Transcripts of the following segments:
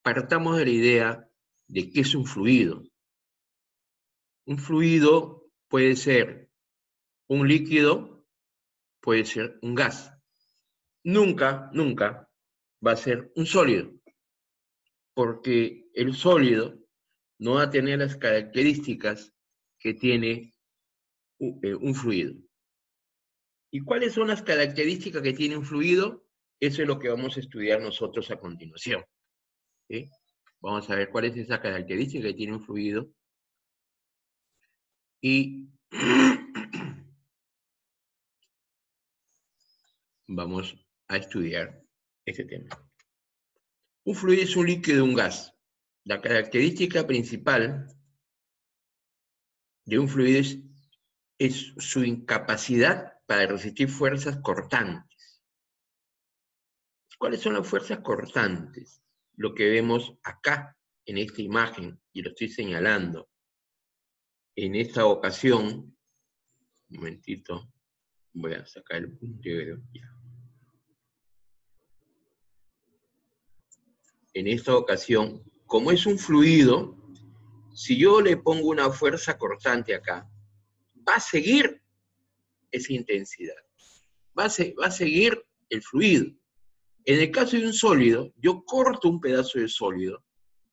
partamos de la idea de qué es un fluido. Un fluido puede ser un líquido, puede ser un gas. Nunca va a ser un sólido, porque el sólido no va a tener las características que tiene un fluido. ¿Y cuáles son las características que tiene un fluido? Eso es lo que vamos a estudiar nosotros a continuación. ¿Sí? Vamos a ver cuál es esa característica que tiene un fluido. Y vamos a estudiar este tema. Un fluido es un líquido de un gas. La característica principal de un fluido es su incapacidad para resistir fuerzas cortantes. ¿Cuáles son las fuerzas cortantes? Lo que vemos acá en esta imagen, y lo estoy señalando. En esta ocasión, un momentito, voy a sacar el puntero. En esta ocasión, como es un fluido, si yo le pongo una fuerza cortante acá, va a seguir esa intensidad, va a seguir el fluido. En el caso de un sólido, yo corto un pedazo de sólido,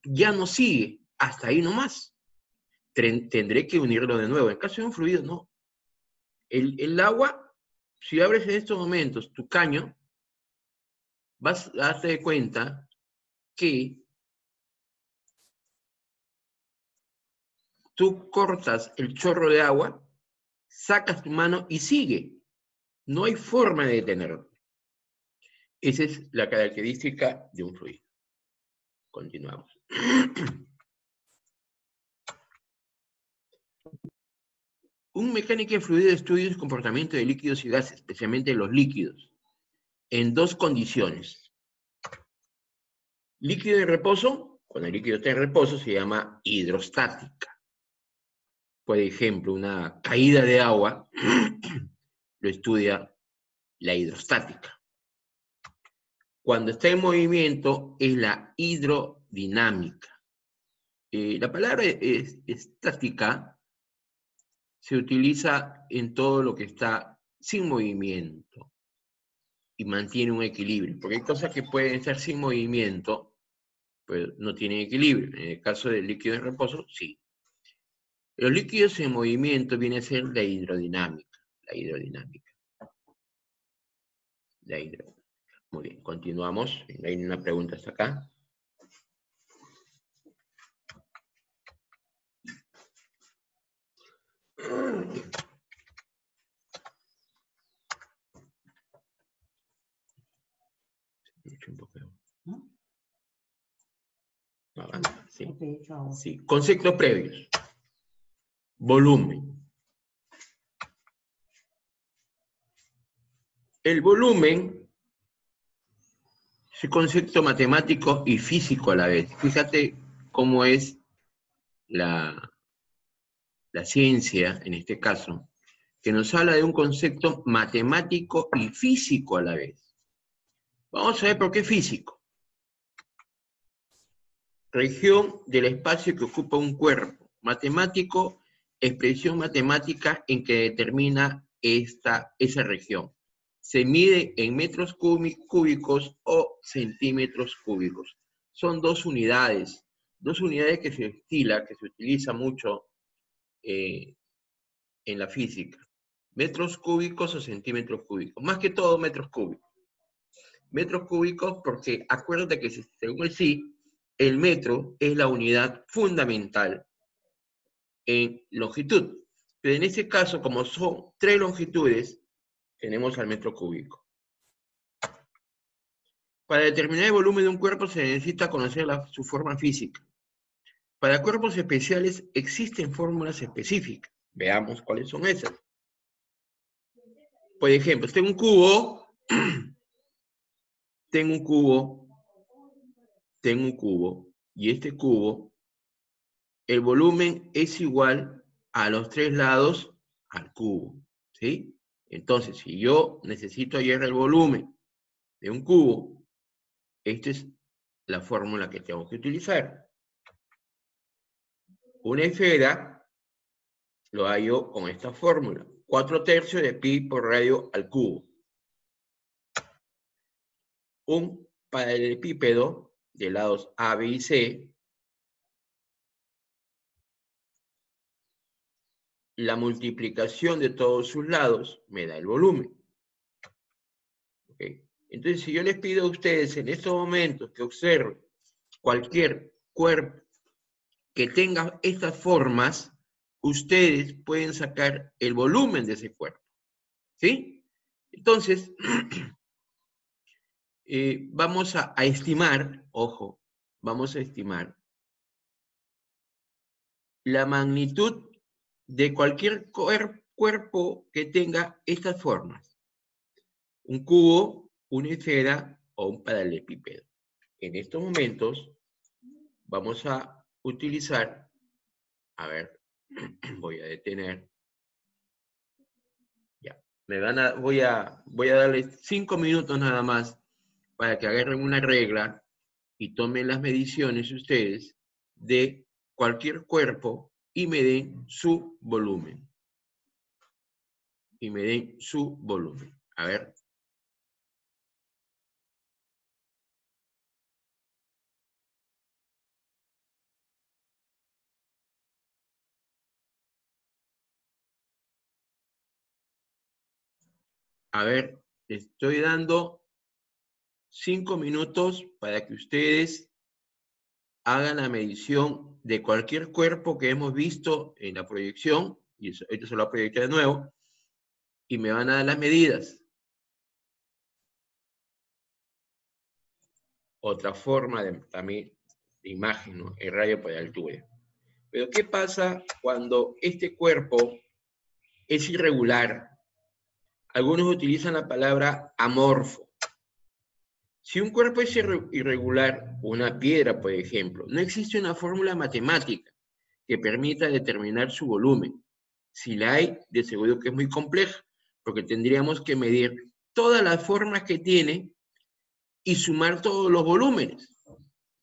ya no sigue, hasta ahí nomás. Tendré que unirlo de nuevo. En el caso de un fluido, no. El agua, si abres en estos momentos tu caño, vas a darte cuenta que tú cortas el chorro de agua, sacas tu mano y sigue. No hay forma de detenerlo. Esa es la característica de un fluido. Continuamos. Un mecánico de fluido estudia el comportamiento de líquidos y gases, especialmente los líquidos, en dos condiciones. Líquido de reposo, cuando el líquido está en reposo, se llama hidrostática. Por ejemplo, una caída de agua lo estudia la hidrostática. Cuando está en movimiento es la hidrodinámica. La palabra estática se utiliza en todo lo que está sin movimiento y mantiene un equilibrio, porque hay cosas que pueden estar sin movimiento, pero no tienen equilibrio. En el caso del líquido en reposo, sí. Los líquidos en movimiento viene a ser la hidrodinámica. La hidrodinámica. La hidrodinámica. Muy bien, continuamos. Hay una pregunta hasta acá. Sí. Sí. Conceptos previos. Volumen. El volumen es un concepto matemático y físico a la vez. Fíjate cómo es la ciencia, en este caso, que nos habla de un concepto matemático y físico a la vez. Vamos a ver por qué físico. Región del espacio que ocupa un cuerpo. Matemático, expresión matemática en que determina esa región. Se mide en metros cúbicos o centímetros cúbicos. Son dos unidades que se utiliza mucho en la física. Metros cúbicos o centímetros cúbicos. Más que todo metros cúbicos. Metros cúbicos porque acuérdate que según el metro es la unidad fundamental en longitud. Pero en este caso, como son 3 longitudes, tenemos al metro cúbico. Para determinar el volumen de un cuerpo se necesita conocer su forma física. Para cuerpos especiales existen fórmulas específicas. Veamos cuáles son esas. Por ejemplo, tengo un cubo, y este cubo, el volumen es igual a los 3 lados al cubo, ¿sí? Entonces, si yo necesito hallar el volumen de un cubo, este es la fórmula que tengo que utilizar. Una esfera lo hallo con esta fórmula. 4/3 de pi por radio al cubo. Un paralelepípedo de lados A, B y C, la multiplicación de todos sus lados me da el volumen. ¿Okay? Entonces, si yo les pido a ustedes en estos momentos que observen cualquier cuerpo que tenga estas formas, ustedes pueden sacar el volumen de ese cuerpo. ¿Sí? Entonces, vamos a estimar, ojo, vamos a estimar la magnitud de cualquier cuerpo que tenga estas formas. Un cubo, una esfera o un paralelepípedo. En estos momentos vamos a utilizar, a ver, voy a detener. Ya, voy a darles 5 minutos nada más para que agarren una regla y tomen las mediciones ustedes de cualquier cuerpo y me den su volumen. A ver. A ver, les estoy dando 5 minutos para que ustedes hagan la medición de cualquier cuerpo que hemos visto en la proyección, y esto se lo voy a proyectar de nuevo, y me van a dar las medidas. Otra forma también de imagen, ¿no? El radio por altura. Pero ¿qué pasa cuando este cuerpo es irregular? Algunos utilizan la palabra amorfo. Si un cuerpo es irregular, una piedra, por ejemplo, no existe una fórmula matemática que permita determinar su volumen. Si la hay, de seguro que es muy compleja, porque tendríamos que medir todas las formas que tiene y sumar todos los volúmenes.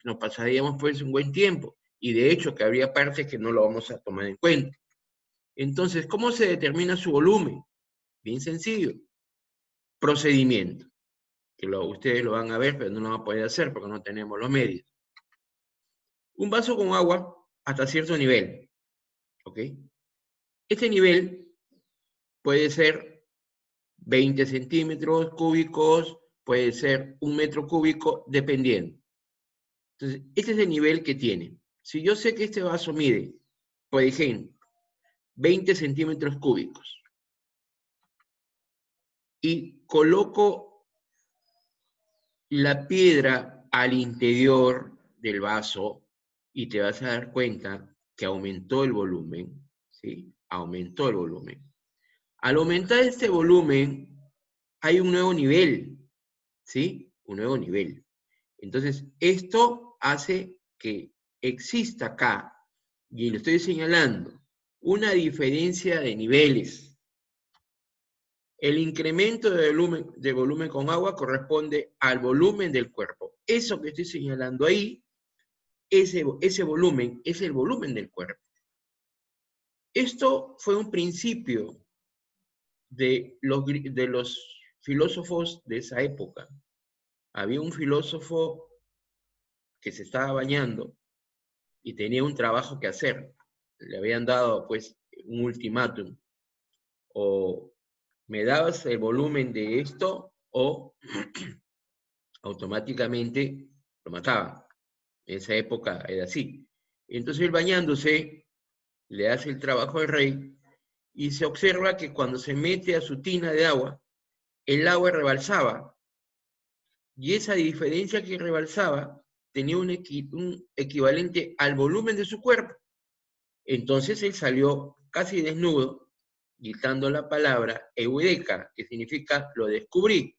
Nos pasaríamos pues un buen tiempo, y de hecho que habría partes que no lo vamos a tomar en cuenta. Entonces, ¿cómo se determina su volumen? Bien sencillo. Procedimiento, que ustedes lo van a ver, pero no lo van a poder hacer porque no tenemos los medios. Un vaso con agua hasta cierto nivel, ¿ok? Este nivel puede ser 20 centímetros cúbicos, puede ser 1 metro cúbico, dependiendo. Entonces, este es el nivel que tiene. Si yo sé que este vaso mide, por ejemplo, 20 centímetros cúbicos, y coloco la piedra al interior del vaso, y te vas a dar cuenta que aumentó el volumen, ¿sí? Aumentó el volumen. Al aumentar este volumen, hay un nuevo nivel, ¿sí? Un nuevo nivel. Entonces, esto hace que exista acá, y lo estoy señalando, una diferencia de niveles. El incremento de volumen con agua corresponde al volumen del cuerpo. Eso que estoy señalando ahí, ese volumen es el volumen del cuerpo. Esto fue un principio de los filósofos de esa época. Había un filósofo que se estaba bañando y tenía un trabajo que hacer. Le habían dado, pues, un ultimátum. O me dabas el volumen de esto o automáticamente lo mataban. En esa época era así. Entonces él bañándose, le hace el trabajo al rey y se observa que cuando se mete a su tina de agua, el agua rebalsaba. Y esa diferencia que rebalsaba tenía un equivalente al volumen de su cuerpo. Entonces él salió casi desnudo, gritando la palabra eureka, que significa lo descubrí.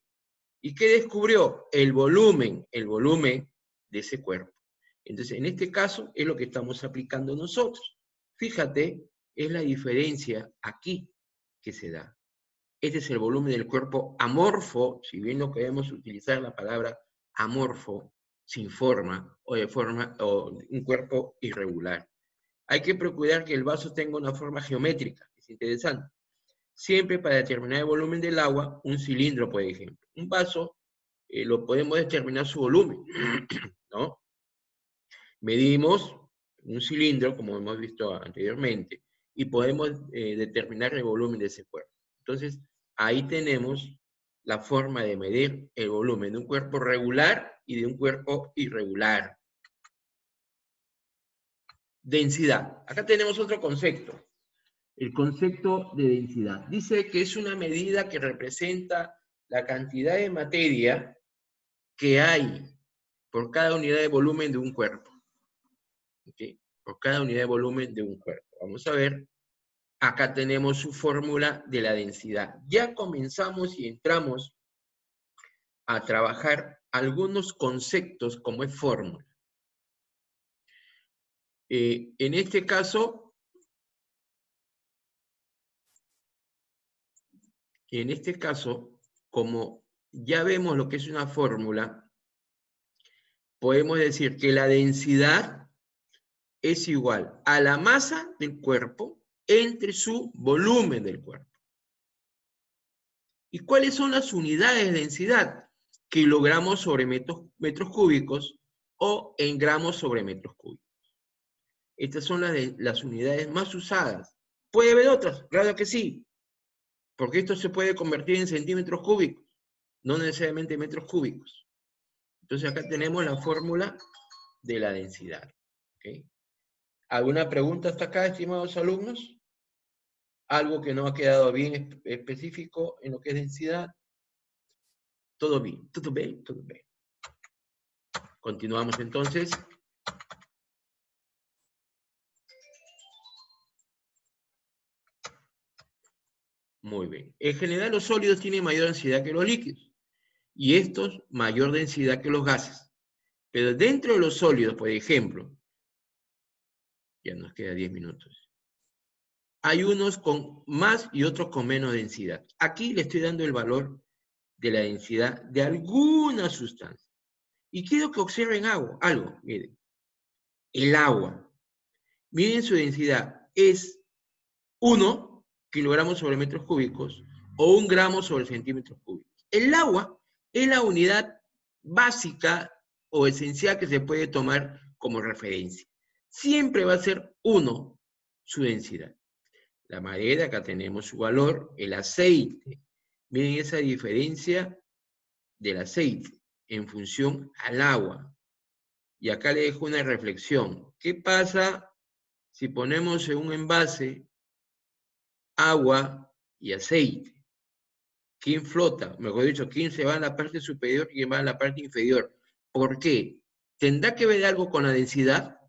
¿Y qué descubrió? El volumen de ese cuerpo. Entonces, en este caso es lo que estamos aplicando nosotros. Fíjate, es la diferencia aquí que se da. Este es el volumen del cuerpo amorfo, si bien no queremos utilizar la palabra amorfo, sin forma o un cuerpo irregular. Hay que procurar que el vaso tenga una forma geométrica, es interesante. Siempre para determinar el volumen del agua, un cilindro, por ejemplo. Un vaso lo podemos determinar su volumen, ¿no? Medimos un cilindro, como hemos visto anteriormente, y podemos determinar el volumen de ese cuerpo. Entonces, ahí tenemos la forma de medir el volumen de un cuerpo regular y de un cuerpo irregular. Densidad. Acá tenemos otro concepto. El concepto de densidad. Dice que es una medida que representa la cantidad de materia que hay por cada unidad de volumen de un cuerpo. ¿Okay? Por cada unidad de volumen de un cuerpo. Vamos a ver. Acá tenemos su fórmula de la densidad. Ya comenzamos y entramos a trabajar algunos conceptos como es fórmula. En este caso, como ya vemos lo que es una fórmula, podemos decir que la densidad es igual a la masa del cuerpo entre su volumen del cuerpo. ¿Y cuáles son las unidades de densidad? Kilogramos sobre metros cúbicos o en gramos sobre metros cúbicos. Estas son las unidades más usadas. ¿Puede haber otras? Claro que sí, porque esto se puede convertir en centímetros cúbicos, no necesariamente metros cúbicos. Entonces acá tenemos la fórmula de la densidad. ¿Okay? ¿Alguna pregunta hasta acá, estimados alumnos? ¿Algo que no ha quedado bien específico en lo que es densidad? Todo bien, todo bien, todo bien. Continuamos entonces. Muy bien. En general los sólidos tienen mayor densidad que los líquidos y estos mayor densidad que los gases. Pero dentro de los sólidos, por ejemplo, ya nos queda 10 minutos, hay unos con más y otros con menos densidad. Aquí le estoy dando el valor de la densidad de alguna sustancia. Y quiero que observen algo, miren. El agua. Miren su densidad. Es 1 kilogramos sobre metros cúbicos o 1 gramo sobre centímetros cúbicos. El agua es la unidad básica o esencial que se puede tomar como referencia. Siempre va a ser 1 su densidad. La madera, acá tenemos su valor. El aceite. Miren esa diferencia del aceite en función al agua. Y acá le dejo una reflexión. ¿Qué pasa si ponemos en un envase agua y aceite? ¿Quién flota? Mejor dicho, ¿quién se va a la parte superior y quién va a la parte inferior? ¿Por qué? ¿Tendrá que ver algo con la densidad?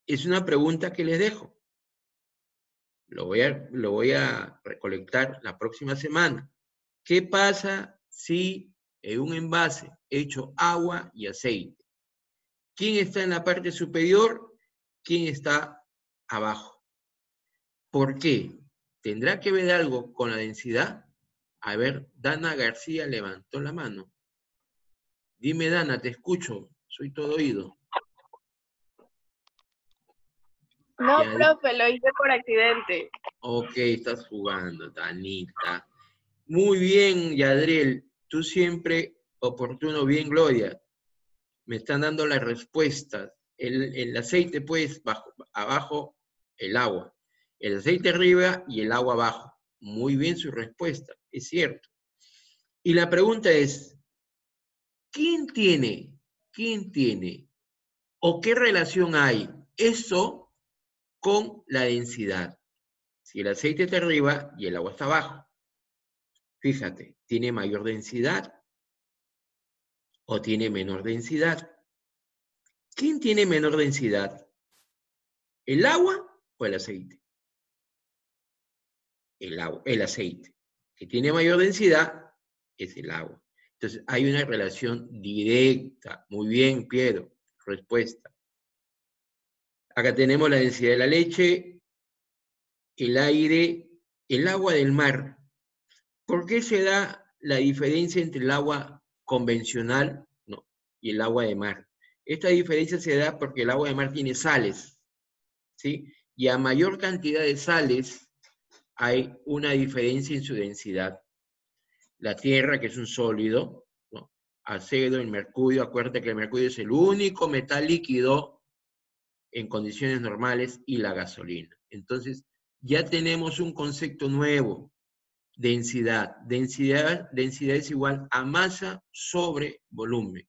Es una pregunta que les dejo. Lo voy a recolectar la próxima semana. ¿Qué pasa si en un envase hecho agua y aceite? ¿Quién está en la parte superior? ¿Quién está abajo? ¿Por qué? ¿Tendrá que ver algo con la densidad? A ver, Dana García levantó la mano. Dime, Dana, te escucho. Soy todo oído. No, profe, lo hice por accidente. Ok, estás jugando, Danita. Muy bien, Yadriel. Tú siempre oportuno, bien, Gloria. Me están dando las respuestas. El aceite, pues, abajo el agua. El aceite arriba y el agua abajo. Muy bien su respuesta, es cierto. Y la pregunta es, ¿quién tiene o qué relación hay eso con la densidad? Si el aceite está arriba y el agua está abajo. Fíjate, ¿tiene mayor densidad o tiene menor densidad? ¿Quién tiene menor densidad? ¿El agua o el aceite? El aceite. Que tiene mayor densidad es el agua. Entonces, hay una relación directa. Muy bien, Piero. Respuesta. Acá tenemos la densidad de la leche, el aire, el agua del mar. ¿Por qué se da la diferencia entre el agua convencional, no, y el agua de mar. Esta diferencia se da porque el agua de mar tiene sales, ¿sí? Y a mayor cantidad de sales hay una diferencia en su densidad. La Tierra, que es un sólido, ¿no? Acero, el mercurio, acuérdate que el mercurio es el único metal líquido en condiciones normales, y la gasolina. Entonces, ya tenemos un concepto nuevo, densidad. Densidad es igual a masa sobre volumen.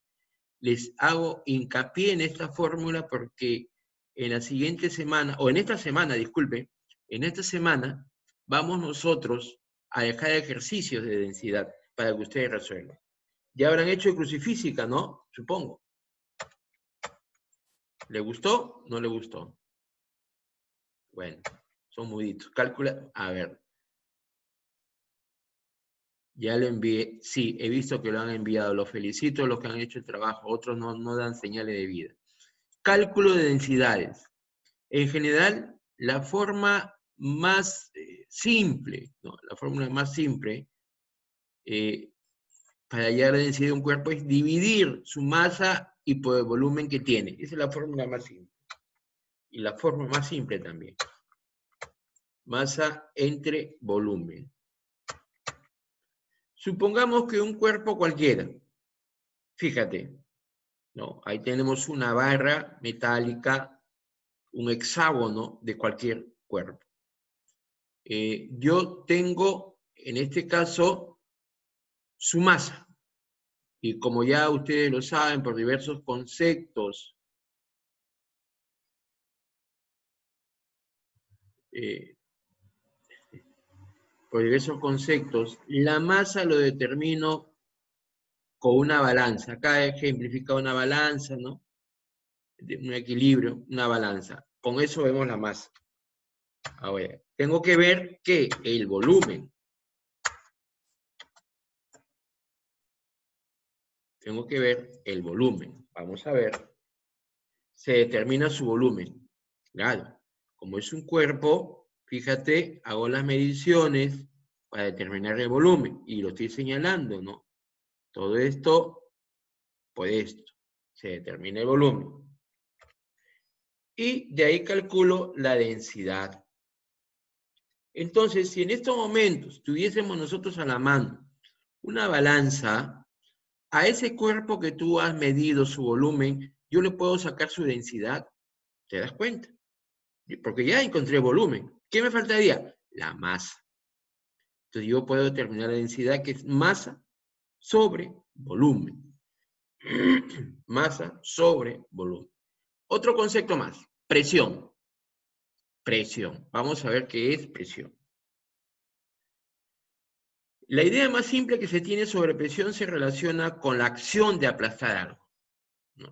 Les hago hincapié en esta fórmula porque en la siguiente semana, o en esta semana, disculpe, en esta semana vamos nosotros a dejar ejercicios de densidad para que ustedes resuelvan. Ya habrán hecho crucifísica, ¿no? Supongo. ¿Le gustó? ¿No le gustó? Bueno, son muditos. Calcula, a ver. Ya lo envié. Sí, he visto que lo han enviado. Los felicito a los que han hecho el trabajo. Otros no dan señales de vida. Cálculo de densidades. En general, la forma más simple, ¿no? La fórmula más simple para hallar la densidad de un cuerpo es dividir su masa y por el volumen que tiene. Esa es la fórmula más simple. Y la forma más simple también. Masa entre volumen. Supongamos que un cuerpo cualquiera, fíjate, ¿no? Ahí tenemos una barra metálica, un hexágono de cualquier cuerpo. Yo tengo, en este caso, su masa. Y como ya ustedes lo saben por diversos conceptos, la masa lo determino con una balanza. Acá he ejemplificado una balanza, ¿no? Un equilibrio, una balanza. Con eso vemos la masa. Ahora, tengo que ver que el volumen. Tengo que ver el volumen. Vamos a ver. Se determina su volumen. Claro, como es un cuerpo, fíjate, hago las mediciones para determinar el volumen. Y lo estoy señalando, ¿no? Todo esto por esto. Se determina el volumen. Y de ahí calculo la densidad. Entonces, si en estos momentos tuviésemos nosotros a la mano una balanza, a ese cuerpo que tú has medido su volumen, yo le puedo sacar su densidad. ¿Te das cuenta? Porque ya encontré volumen. ¿Qué me faltaría? La masa. Entonces yo puedo determinar la densidad, que es masa sobre volumen. Masa sobre volumen. Otro concepto más, presión. Presión. Vamos a ver qué es presión. La idea más simple que se tiene sobre presión se relaciona con la acción de aplastar algo.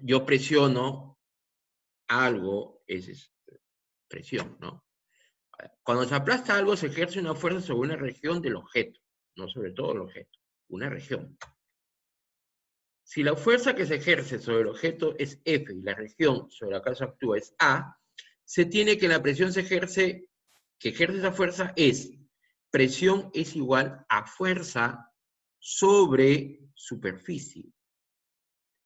Yo presiono algo, es presión, ¿no? Cuando se aplasta algo se ejerce una fuerza sobre una región del objeto, no sobre todo el objeto, una región. Si la fuerza que se ejerce sobre el objeto es F y la región sobre la cual se actúa es A, se tiene que la presión que ejerce esa fuerza es presión es igual a fuerza sobre superficie.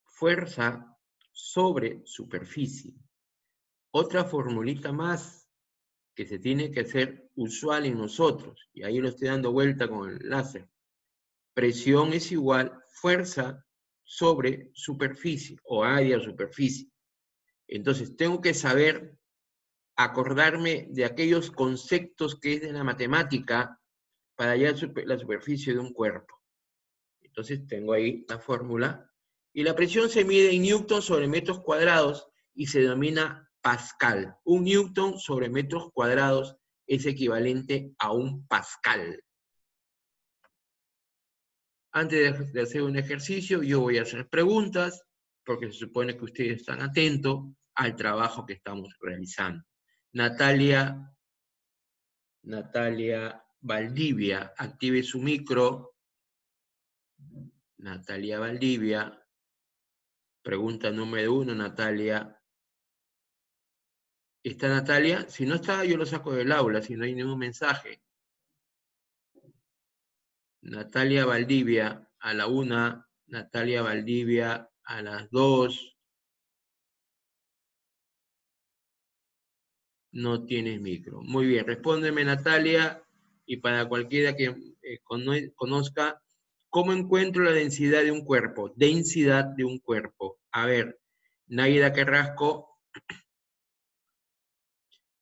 Fuerza sobre superficie. Otra formulita más que se tiene que hacer usual en nosotros, y ahí lo estoy dando vuelta con el láser. Presión es igual fuerza sobre superficie, o área o superficie. Entonces, tengo que saber acordarme de aquellos conceptos que es de la matemática para hallar la superficie de un cuerpo. Entonces, tengo ahí la fórmula. Y la presión se mide en newton sobre metros cuadrados y se denomina pascal. Un newton sobre metros cuadrados es equivalente a un pascal. Antes de hacer un ejercicio, yo voy a hacer preguntas, porque se supone que ustedes están atentos al trabajo que estamos realizando. Natalia Valdivia, active su micro. Natalia Valdivia. Pregunta número 1, Natalia. ¿Está Natalia? Si no está, yo lo saco del aula, si no hay ningún mensaje. Natalia Valdivia, a la 1. Natalia Valdivia, A las 2. No tienes micro. Muy bien, respóndeme, Natalia, y para cualquiera que conozca, ¿cómo encuentro la densidad de un cuerpo? Densidad de un cuerpo. A ver, Náguida Carrasco.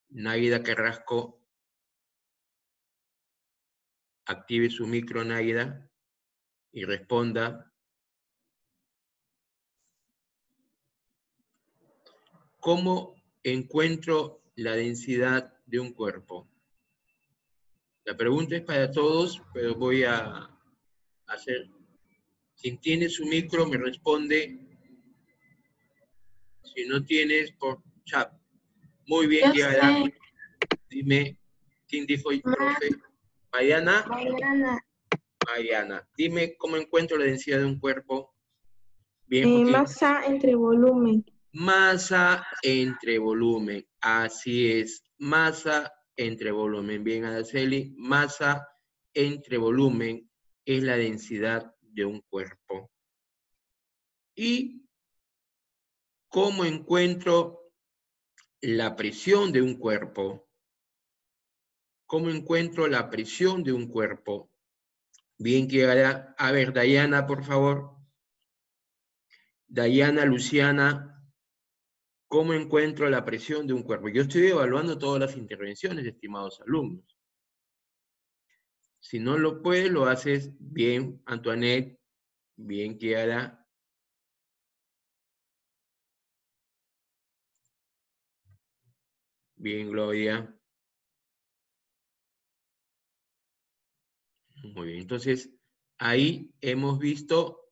Náguida Carrasco. Active su micro, Náguida, y responda. ¿Cómo encuentro la densidad de un cuerpo? La pregunta es para todos, pero voy a hacer. Quien tiene su micro me responde. Si no tienes, por chat. Muy bien, Kiara. Dime, ¿quién dijo, profe? ¿Mariana? Mariana. Dime cómo encuentro la densidad de un cuerpo. Bien, porque masa entre volumen. Masa entre volumen. Así es. Masa entre volumen. Bien, Araceli. Masa entre volumen es la densidad de un cuerpo. ¿Y cómo encuentro la presión de un cuerpo? ¿Cómo encuentro la presión de un cuerpo? Bien, que a ver, Dayana, por favor. Dayana, Luciana, ¿cómo encuentro la presión de un cuerpo? Yo estoy evaluando todas las intervenciones, estimados alumnos. Si no lo puedes, lo haces bien, Antoinette, bien, Kiara. Bien, Gloria. Muy bien, entonces ahí hemos visto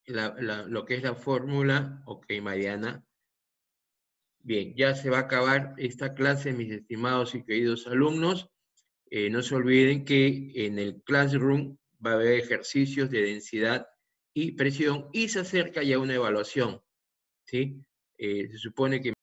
lo que es la fórmula. Ok, Mariana. Bien, ya se va a acabar esta clase, mis estimados y queridos alumnos. No se olviden que en el Classroom va a haber ejercicios de densidad y presión y se acerca ya una evaluación, ¿sí? Se supone que